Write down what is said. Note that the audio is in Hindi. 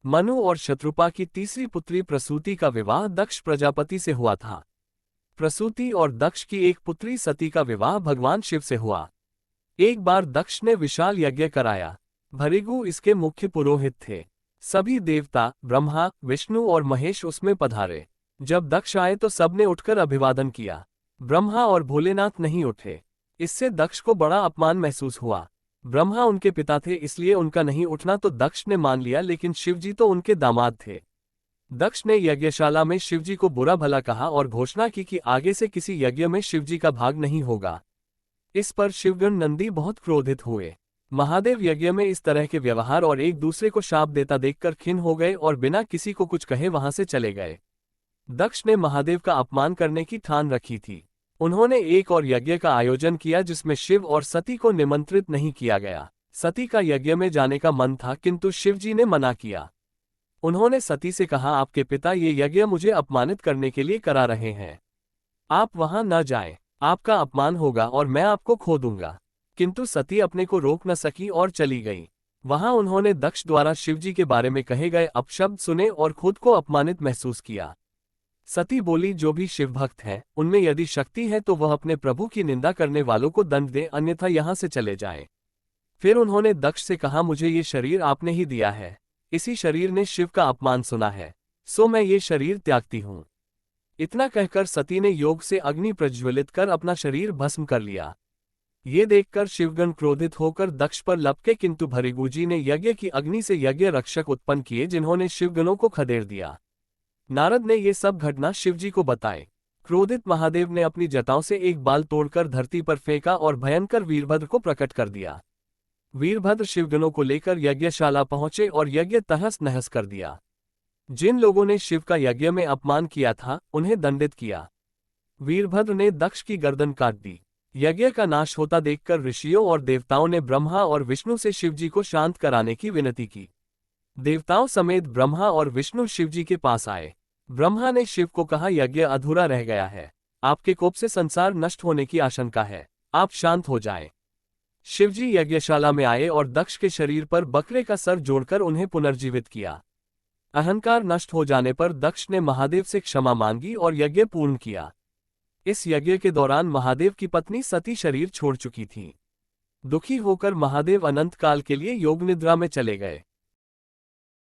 मनु और शत्रुपा की तीसरी पुत्री प्रसूति का विवाह दक्ष प्रजापति से हुआ था। प्रसूति और दक्ष की एक पुत्री सती का विवाह भगवान शिव से हुआ। एक बार दक्ष ने विशाल यज्ञ कराया। भृगु इसके मुख्य पुरोहित थे। सभी देवता ब्रह्मा, विष्णु और महेश उसमें पधारे। जब दक्ष आए तो सबने उठकर अभिवादन किया। ब्रह्मा और भोलेनाथ नहीं उठे। इससे दक्ष को बड़ा अपमान महसूस हुआ। ब्रह्मा उनके पिता थे, इसलिए उनका नहीं उठना तो दक्ष ने मान लिया, लेकिन शिवजी तो उनके दामाद थे। दक्ष ने यज्ञशाला में शिवजी को बुरा भला कहा और घोषणा की कि आगे से किसी यज्ञ में शिवजी का भाग नहीं होगा। इस पर शिवगण नंदी बहुत क्रोधित हुए। महादेव यज्ञ में इस तरह के व्यवहार और एक दूसरे को शाप देता देखकर खिन्न हो गए और बिना किसी को कुछ कहे वहां से चले गए। दक्ष ने महादेव का अपमान करने की ठान रखी थी। उन्होंने एक और यज्ञ का आयोजन किया जिसमें शिव और सती को निमंत्रित नहीं किया गया। सती का यज्ञ में जाने का मन था, किंतु शिवजी ने मना किया। उन्होंने सती से कहा, आपके पिता ये यज्ञ मुझे अपमानित करने के लिए करा रहे हैं, आप वहां न जाएं, आपका अपमान होगा और मैं आपको खो दूंगा। किंतु सती अपने को रोक न सकी और चली गई। वहां उन्होंने दक्ष द्वारा शिवजी के बारे में कहे गए अपशब्द सुने और खुद को अपमानित महसूस किया। सती बोली, जो भी शिवभक्त हैं, उनमें यदि शक्ति है तो वह अपने प्रभु की निंदा करने वालों को दंड दें, अन्यथा यहां से चले जाएं। फिर उन्होंने दक्ष से कहा, मुझे ये शरीर आपने ही दिया है, इसी शरीर ने शिव का अपमान सुना है, सो मैं ये शरीर त्यागती हूं। इतना कहकर सती ने योग से अग्नि प्रज्वलित कर अपना शरीर भस्म कर लिया। ये देखकर शिवगण क्रोधित होकर दक्ष पर लपके, किंतु भृगुजी ने यज्ञ की अग्नि से यज्ञ रक्षक उत्पन्न किए जिन्होंने शिवगणों को खदेड़ दिया। नारद ने ये सब घटना शिवजी को बताए। क्रोधित महादेव ने अपनी जटाओं से एक बाल तोड़कर धरती पर फेंका और भयंकर वीरभद्र को प्रकट कर दिया। वीरभद्र शिवगणों को लेकर यज्ञशाला पहुंचे और यज्ञ तहस नहस कर दिया। जिन लोगों ने शिव का यज्ञ में अपमान किया था उन्हें दंडित किया। वीरभद्र ने दक्ष की गर्दन काट दी। यज्ञ का नाश होता देखकर ऋषियों और देवताओं ने ब्रह्मा और विष्णु से शिवजी को शांत कराने की विनती की। देवताओं समेत ब्रह्मा और विष्णु शिवजी के पास आए। ब्रह्मा ने शिव को कहा, यज्ञ अधूरा रह गया है, आपके कोप से संसार नष्ट होने की आशंका है, आप शांत हो जाएं। शिवजी यज्ञशाला में आए और दक्ष के शरीर पर बकरे का सर जोड़कर उन्हें पुनर्जीवित किया। अहंकार नष्ट हो जाने पर दक्ष ने महादेव से क्षमा मांगी और यज्ञ पूर्ण किया। इस यज्ञ के दौरान महादेव की पत्नी सती शरीर छोड़ चुकी थी। दुखी होकर महादेव अनंत काल के लिए योग निद्रा में चले गए।